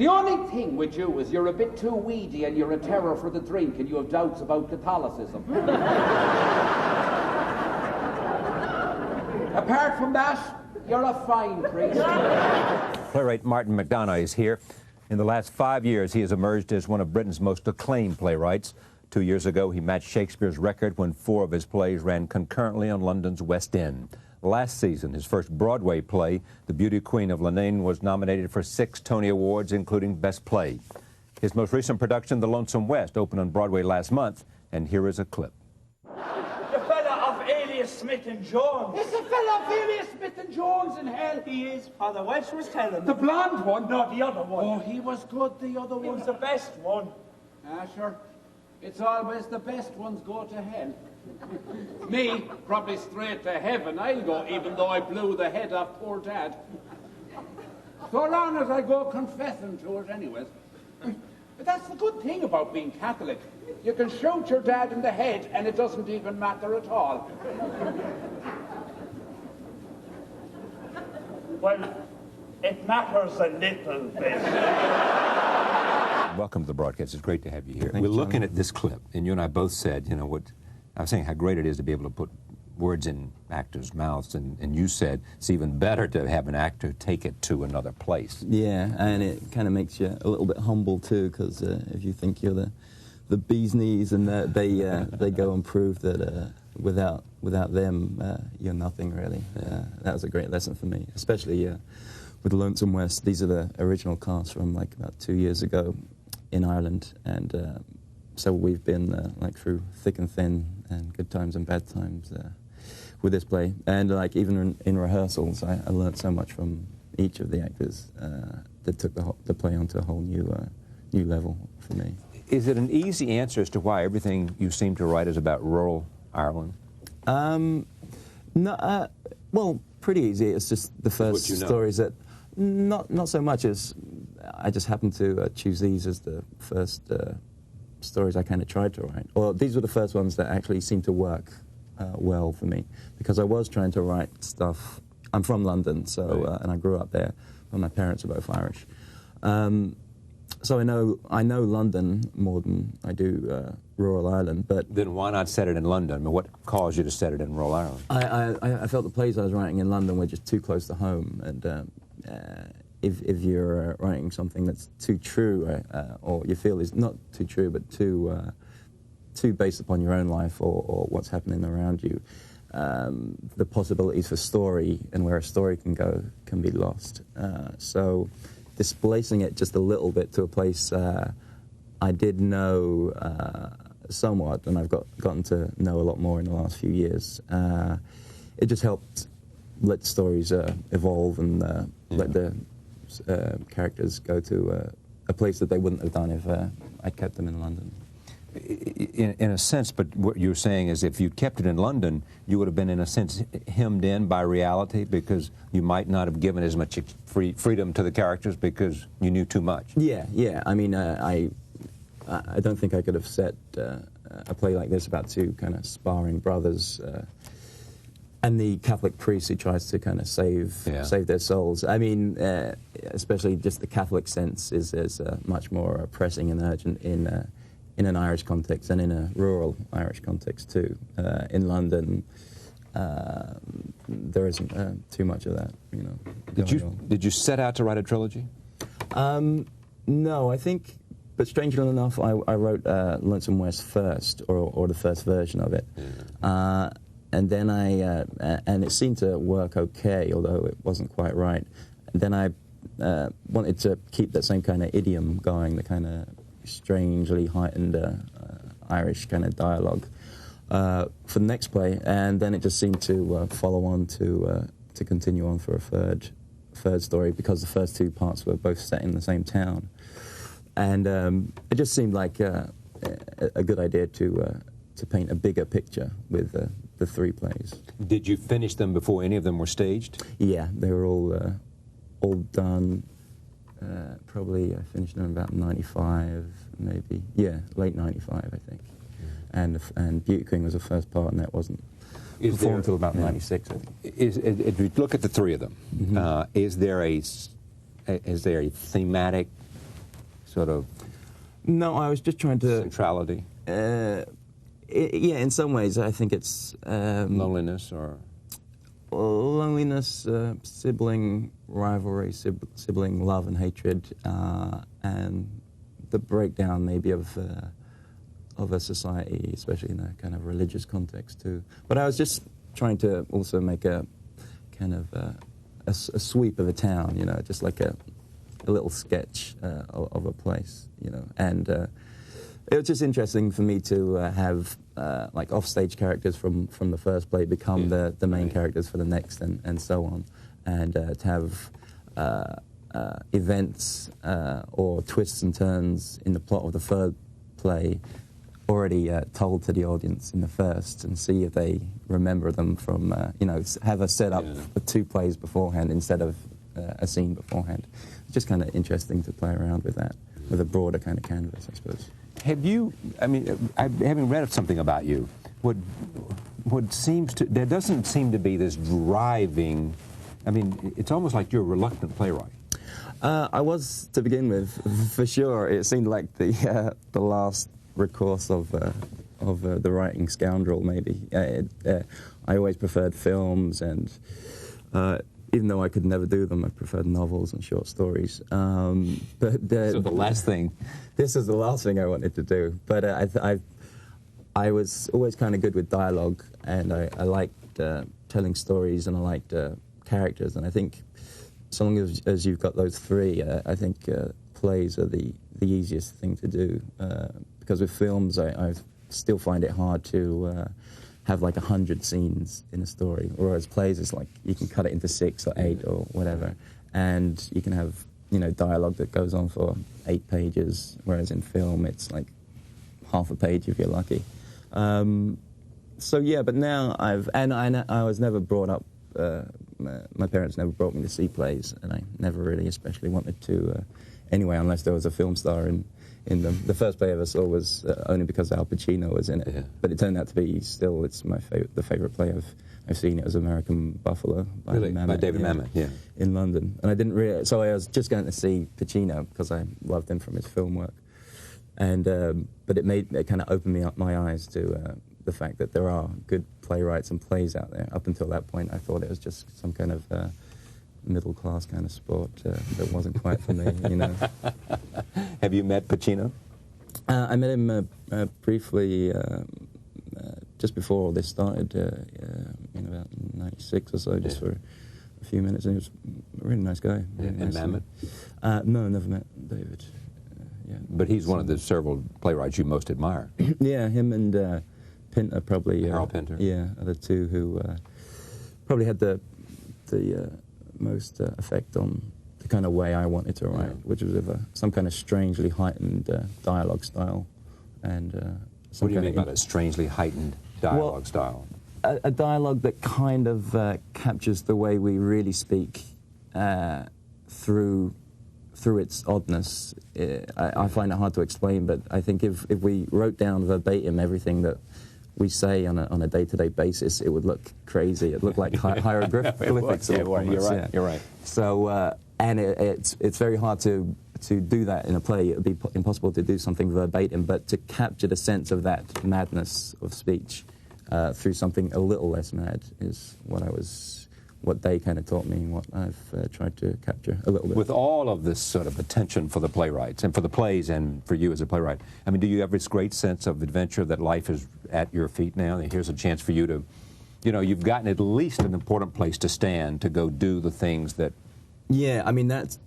The only thing with you is you're a bit too weedy and you're a terror for the drink and you have doubts about Catholicism. Apart from that, you're a fine priest. Playwright Martin McDonagh is here. In the last 5 years, he has emerged as one of Britain's most acclaimed playwrights. 2 years ago, he matched Shakespeare's record when 4 of his plays ran concurrently on London's West End. Last season, his first Broadway play, The Beauty Queen of Leenane, was nominated for 6 Tony Awards, including Best Play. His most recent production, The Lonesome West, opened on Broadway last month, and here is a clip. The fella of Alias Smith and Jones. It's the fella of Alias Smith and Jones in hell. He is. Father Welsh was telling. The blonde one? No, the other one. Oh, he was good, the other one. He was the best one. Ah, sure. It's always the best ones go to hell. Me, probably straight to heaven I'll go, even though I blew the head off poor Dad. So long as I go confessing to it anyways. But that's the good thing about being Catholic. You can shoot your dad in the head and it doesn't even matter at all. Well, it matters a little bit. Welcome to the broadcast. It's great to have you here. Thank We're you, looking John. at this clip, and you and I both said, you know, what I was saying, how great it is to be able to put words in actors' mouths, and you said it's even better to have an actor take it to another place. Yeah, and it kind of makes you a little bit humble too, because if you think you're the bee's knees, and they go and prove that without them you're nothing really. That was a great lesson for me, especially with Lonesome West. These are the original cast from like about 2 years ago in Ireland, and so we've been like through thick and thin and good times and bad times with this play. And like even in rehearsals, I learned so much from each of the actors that took the play onto a whole new level for me. Is it an easy answer as to why everything you seem to write is about rural Ireland? No, well, pretty easy. It's just the first stories that, not so much as I just happened to choose these as the first stories I kind of tried to write. Or these were the first ones that actually seemed to work well for me, because I was trying to write stuff. I'm from London, so right. And I grew up there, but my parents are both Irish. So I know London more than I do rural Ireland, but... Then why not set it in London? I mean, what caused you to set it in rural Ireland? I felt the plays I was writing in London were just too close to home, and if you're writing something that's too true, or you feel is not too true, but too based upon your own life or what's happening around you, the possibilities for story and where a story can go can be lost. So displacing it just a little bit to a place I did know somewhat, and I've gotten to know a lot more in the last few years. It just helped let stories evolve and let the characters go to a place that they wouldn't have done if I kept them in London. In a sense, but what you're saying is if you'd kept it in London, you would have been, in a sense, hemmed in by reality, because you might not have given as much freedom to the characters because you knew too much. Yeah. I mean, I don't think I could have set a play like this about two kind of sparring brothers and the Catholic priest who tries to kind of save their souls. I mean, especially just the Catholic sense is much more pressing and urgent in an Irish context and in a rural Irish context too. In London, there isn't too much of that, you know. Did you set out to write a trilogy? No, I think, but strangely enough, I wrote Lonesome West first, or the first version of it. Yeah. And then and it seemed to work okay, although it wasn't quite right. And then I wanted to keep that same kind of idiom going, the kind of strangely heightened Irish kind of dialogue for the next play, and then it just seemed to follow on to continue on for a third story, because the first two parts were both set in the same town, and it just seemed like a good idea to paint a bigger picture with the three plays. Did you finish them before any of them were staged? Yeah, they were all done. Probably I finished them about 95, maybe. Yeah, late 95, I think. And Beauty Queen was the first part, and that wasn't performed until about 96, I think. If you look at the three of them, is there a thematic sort of No, I was just trying to... centrality? Yeah, in some ways, I think it's... Loneliness or... Loneliness, sibling rivalry, sibling love and hatred, and the breakdown maybe of a society, especially in a kind of religious context too. But I was just trying to also make a kind of a sweep of a town, you know, just like a little sketch of a place, you know. And it was just interesting for me to have like offstage characters from the first play become the main characters for the next, and so on, and to have events or twists and turns in the plot of the third play already told to the audience in the first, and see if they remember them from, you know, have a setup for 2 plays beforehand instead of a scene beforehand. It's just kind of interesting to play around with that, with a broader kind of canvas, I suppose. Have you, I mean, having read something about you, what seems to, there doesn't seem to be this driving, I mean, it's almost like you're a reluctant playwright. I was, to begin with, for sure. It seemed like the last recourse of the writing scoundrel, maybe. I always preferred films, and even though I could never do them, I preferred novels and short stories. But So the last thing. This is the last thing I wanted to do. But I was always kind of good with dialogue, and I liked telling stories, and I liked characters. And I think so long as you've got those 3, I think plays are the easiest thing to do. Because with films, I still find it hard to have like 100 scenes in a story, whereas plays is like you can cut it into 6 or 8 or whatever, and you can have, you know, dialogue that goes on for 8 pages, whereas in film it's like half a page if you're lucky. So yeah, but now I was never brought up. My parents never brought me to see plays, and I never really especially wanted to anyway, unless there was a film star in them. The first play I ever saw was only because Al Pacino was in it. Yeah. But it turned out to be still, it's the favourite play I've seen. It was American Buffalo by David Mamet, in London. And I didn't really, so I was just going to see Pacino because I loved him from his film work. And but it kind of opened me up my eyes to the fact that there are good playwrights and plays out there. Up until that point, I thought it was just some kind of middle-class kind of sport that wasn't quite for me, you know. Have you met Pacino? I met him briefly just before all this started, in about '96 or so, just for a few minutes, and he was a really nice guy. And nice. Mamet? No, never met David. But he's one of the several playwrights you most admire. Yeah, him and Pinter probably. Harold Pinter. Yeah, are the 2 who probably had the most effect on the kind of way I wanted to write, which was with some kind of strangely heightened dialogue style. And what do you mean by a strangely heightened dialogue style? A dialogue that kind of captures the way we really speak through its oddness. I find it hard to explain, but I think if we wrote down verbatim everything that we say on a day-to-day basis, it would look crazy. It would look like hieroglyphics. You're right. So, and it's very hard to do that in a play. It would be impossible to do something verbatim, but to capture the sense of that madness of speech through something a little less mad is what they kind of taught me, and what I've tried to capture a little bit. With all of this sort of attention for the playwrights and for the plays and for you as a playwright, I mean, do you have this great sense of adventure that life is at your feet now? And here's a chance for you to, you know, you've gotten at least an important place to stand to go do the things that... Yeah, I mean, that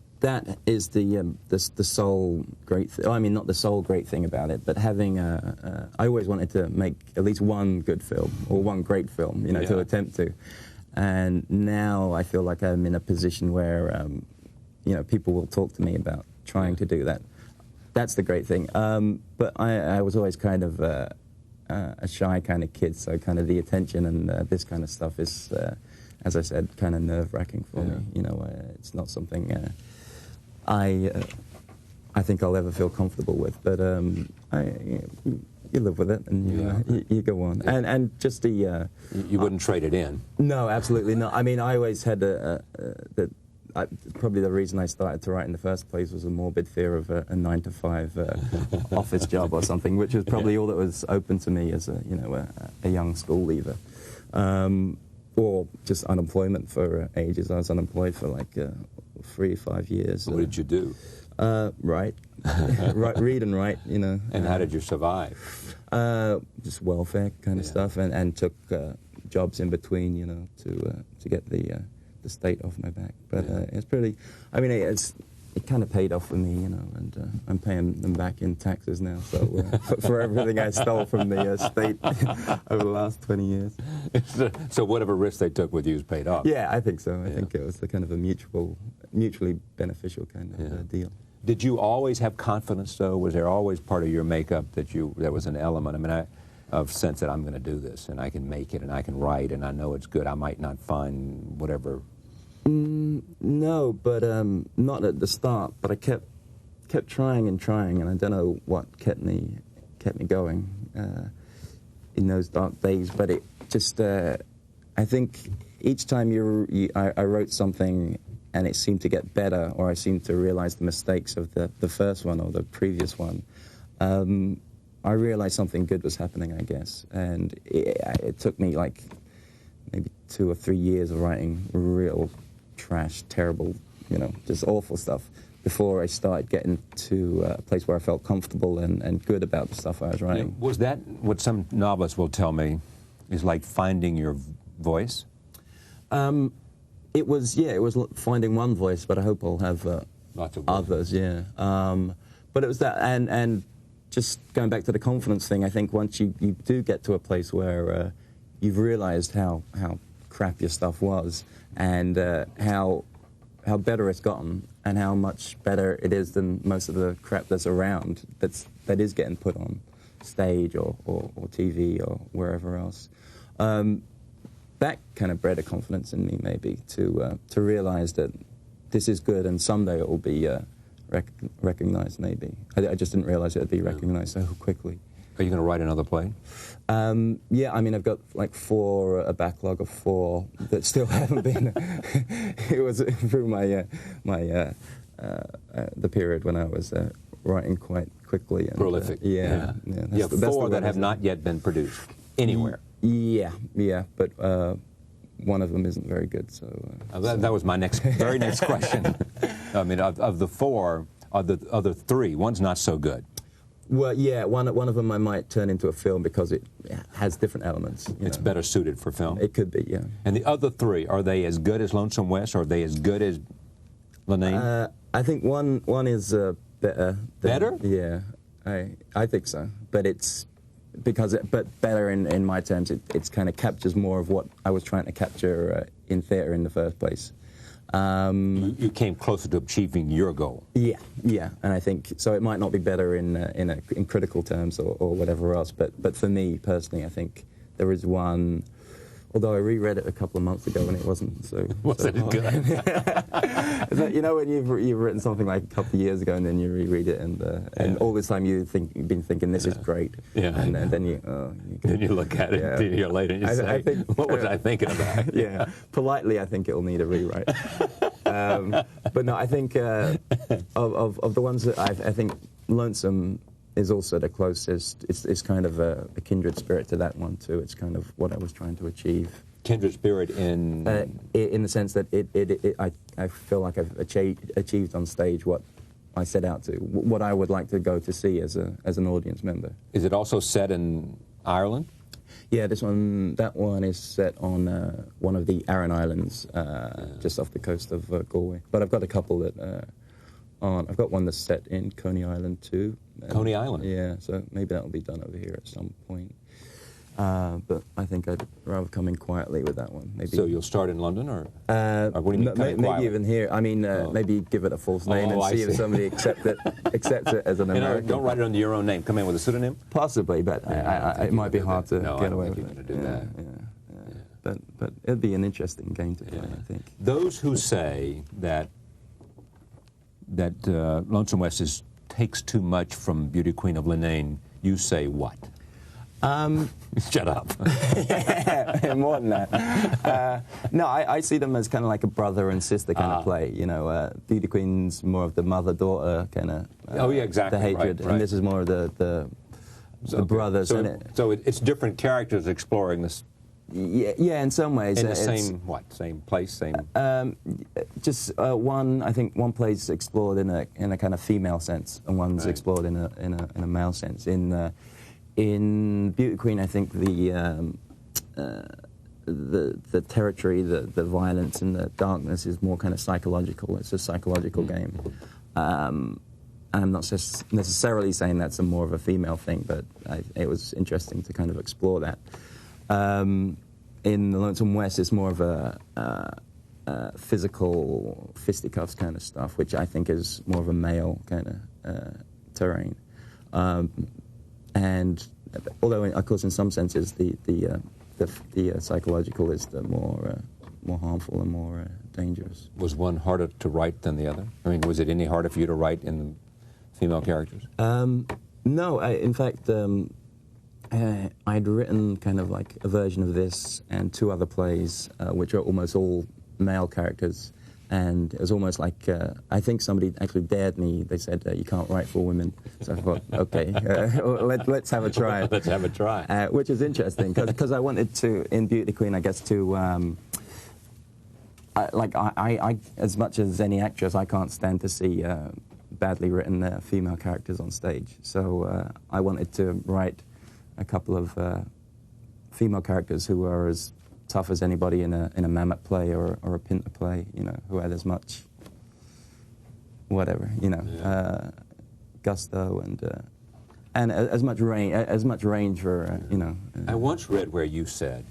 is the sole great thing. I mean, not the sole great thing about it, but having I always wanted to make at least one good film, or one great film, you know, to attempt to. And now I feel like I'm in a position where, you know, people will talk to me about trying to do that. That's the great thing. But I was always kind of a shy kind of kid, so kind of the attention and this kind of stuff is, as I said, kind of nerve-wracking for me. You know, it's not something I think I'll ever feel comfortable with. But you live with it, and you go on. And just the... you wouldn't trade it in? No, absolutely not. I mean, I always had probably the reason I started to write in the first place was a morbid fear of a 9-to-5 office job or something, which was probably all that was open to me as a young school leaver. Or just unemployment for ages. I was unemployed for like 3 or 5 years. What did you do? Write. Read and write, you know. And how did you survive? Just welfare kind of stuff, and took jobs in between, you know, to get the state off my back. But it's pretty, I mean, it kind of paid off for me, you know, and I'm paying them back in taxes now, so for everything I stole from the state over the last 20 years. So whatever risk they took with you is paid off? Yeah, I think so. I think it was a kind of a mutually beneficial kind of deal. Did you always have confidence, though? Was there always part of your makeup that was an element? I mean, of sense that I'm going to do this, and I can make it, and I can write, and I know it's good. I might not find whatever. No, but not at the start. But I kept trying and trying, and I don't know what kept me going in those dark days. But it just, I think, each time I wrote something, and it seemed to get better, or I seemed to realize the mistakes of the first one or the previous one, I realized something good was happening, I guess. And it took me like maybe 2 or 3 years of writing real trash, terrible, you know, just awful stuff before I started getting to a place where I felt comfortable and good about the stuff I was writing. Yeah, was that what some novelists will tell me is like finding your voice? It was finding one voice, but I hope I'll have lots of others, yeah. But it was that, and just going back to the confidence thing, I think once you do get to a place where you've realized how crap your stuff was, and how better it's gotten, and how much better it is than most of the crap that's around that is getting put on stage or TV or wherever else. That kind of bred a confidence in me, maybe, to realize that this is good and someday it will be recognized, maybe. I just didn't realize it would be recognized so quickly. Are you going to write another play? Yeah, I mean, I've got like a backlog of 4 that still haven't been. It was through the period when I was writing quite quickly. And, prolific. Yeah. You have 4 that have not yet been produced anywhere. Yeah, but one of them isn't very good. So that was my very next question. I mean, of the 4, of the other 3, one's not so good. Well, yeah, one of them I might turn into a film because it has different elements. It's better suited for film. It could be, yeah. And the other 3, are they as good as Lonesome West, or are they as good as Lenine? I think one is better. Better? Yeah, I think so. But it's but better in my terms. It's kind of captures more of what I was trying to capture in theatre in the first place. You came closer to achieving your goal. Yeah, and I think so. It might not be better in critical terms or whatever else, but for me personally, I think there is one. Although I reread it a couple of months ago and it wasn't so. Wasn't it good? Is that, you know, when you've written something like a couple of years ago and then you reread it and all this time you've been thinking this is great. Yeah. And then you. Then you look at it a year later and you say, what was I thinking about? Yeah. Politely, I think it'll need a rewrite. But no, I think of the ones that I think Lonesome is also the closest. It's kind of a kindred spirit to that one too. It's kind of what I was trying to achieve. Kindred spirit in the sense that I feel like I've achieved on stage what I set out to, what I would like to go to see as an audience member. Is it also set in Ireland? Yeah, that one is set on one of the Aran Islands, just off the coast of Galway. But I've got a couple that I've got one that's set in Coney Island too. Coney Island? Yeah, so maybe that'll be done over here at some point. But I think I'd rather come in quietly with that one. Maybe. So you'll start in London, or what do you mean, maybe even here. I mean, maybe give it a false name and see if somebody accepts it as an American. Don't write it under your own name. Come in with a pseudonym? Possibly, but it might be hard to get away with it. I don't think you're going to do that. But it'd be an interesting game to play, I think. Those who say that Lonesome West takes too much from Beauty Queen of Lenane, you say what? Shut up. Yeah, more than that. No, I see them as kind of like a brother and sister kind of play. You know, Beauty Queen's more of the mother-daughter kind of. Oh yeah, exactly. The hatred, right. and this is more of the brothers. So it's different characters exploring this. Yeah, in some ways. In the same place, same. Just one. I think one play's explored in a kind of female sense, and one's explored in a male sense. In Beauty Queen, I think the territory, the violence and the darkness is more kind of psychological. It's a psychological game. I'm not necessarily saying that's more of a female thing, but it was interesting to kind of explore that. In the Lonesome West, it's more of a physical fisticuffs kind of stuff, which I think is more of a male kind of terrain. And although, of course, in some senses, the psychological is the more harmful and more dangerous. Was one harder to write than the other? I mean, was it any harder for you to write in female characters? No, in fact, I'd written kind of like a version of this and two other plays, which are almost all male characters. And it was almost like, I think somebody actually dared me. They said, you can't write for women. So I thought, okay, let's have a try. Let's have a try. Which is interesting, because I wanted to, in Beauty Queen, I guess, to, I, as much as any actress, I can't stand to see badly written female characters on stage. So I wanted to write a couple of female characters who are as tough as anybody in a Mamet play or a Pinter play, you know, who had as much, whatever, you know, gusto and as much range for, you know. I once read where you said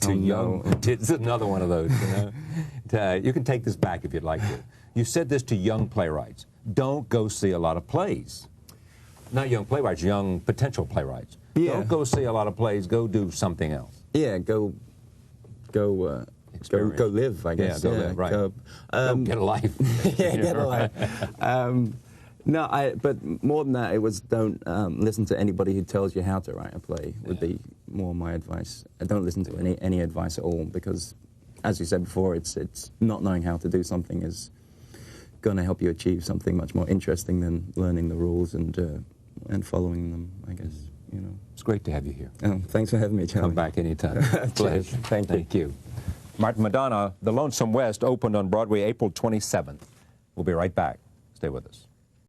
to it's another one of those, you know. You can take this back if you'd like to. You said this to young playwrights: don't go see a lot of plays. Not young playwrights, young potential playwrights. Yeah. Don't go see a lot of plays. Go do something else. Yeah, go live, I guess. Yeah, go live, right. Go get a life. Yeah, get a life. But more than that, it was don't listen to anybody who tells you how to write a play, would be more my advice. Don't listen to any advice at all, because, as you said before, it's not knowing how to do something is going to help you achieve something much more interesting than learning the rules and following them, I guess. You know. It's great to have you here. Oh, thanks for having me, Charlie. Come back anytime. Pleasure. Thank you. Martin McDonagh, The Lonesome West opened on Broadway April 27th. We'll be right back. Stay with us.